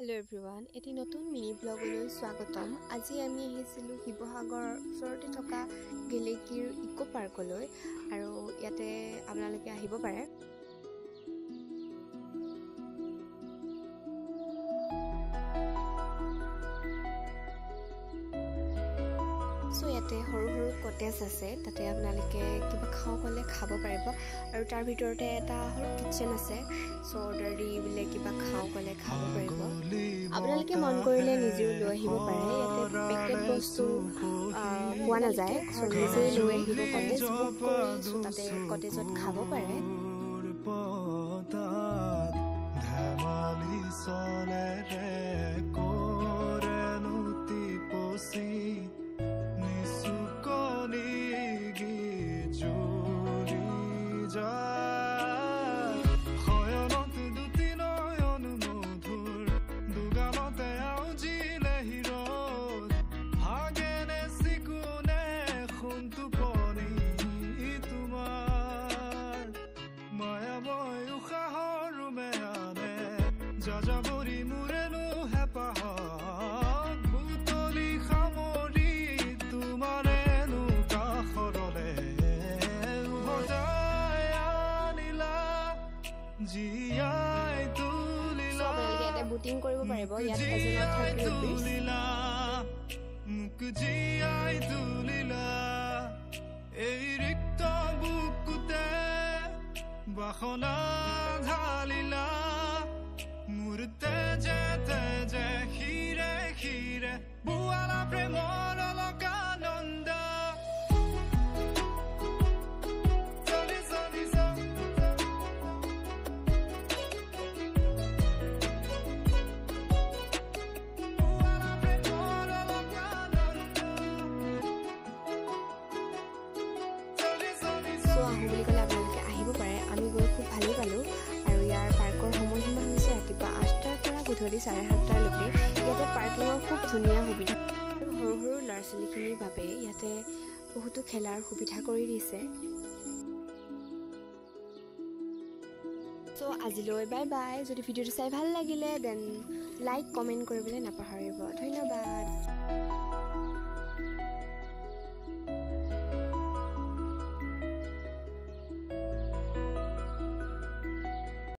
Hello everyone, এটি নতুন mini ব্লগলৈ স্বাগতম। আজি আমি আহিছিলো শিৱসাগৰ ওচৰতে থকা গেলেকীৰ ইকো পাৰ্কলৈ আৰু ইয়াতে আপোনালোকে আহিব পাৰে। সো ইয়াতে সৰু সৰু কটেজ আছে, তাতে আপোনালোকে কিবা খাও কলে খাব পাৰিব আৰু তাৰ ভিতৰতে এটা সৰু কিচেন আছে। সো অৰ্ডাৰ দি বিলে কিবা খাও কলে খাব পাৰিব। আপোনালোকে মন কৰিলে নিজেও লৈ আহিব পাৰে। ইয়াতে পেকেট বস্তু পোৱা নাযায়, সো নিজে লৈ আহিব কটেজ বুক কৰি সো তাতে কটেজত খাব পাৰে। বুটিং কৰিব পাৰিব। ইয়াত এজনৰ 30 rupees। বাখনা ঢালিলা মোৰ তেজে তেজে খিৰে খিৰে বুৱালা প্ৰেমৰ অলকানন্দ। বুলি ক'লে আপোনালোকে আহিব পাৰে। আমি গৈ খুব ভালেই পালোঁ আৰু ইয়াৰ পাৰ্কৰ সময়সীমা হৈছে ৰাতিপুৱা 8টাৰ পৰা গধূলি 7:30লৈকে। ইয়াতে পাৰ্কিঙৰ খুব ধুনীয়া সুবিধা আৰু সৰু সৰু ল'ৰা ছোৱালীখিনিৰ বাবে ইয়াতে বহুতো খেলাৰ সুবিধা কৰি দিছে। চ' আজিলৈ বাই বাই। যদি ভিডিঅ'টো চাই ভাল লাগিলে দেন লাইক কমেণ্ট কৰিবলৈ নাপাহৰিব। ধন্যবাদ।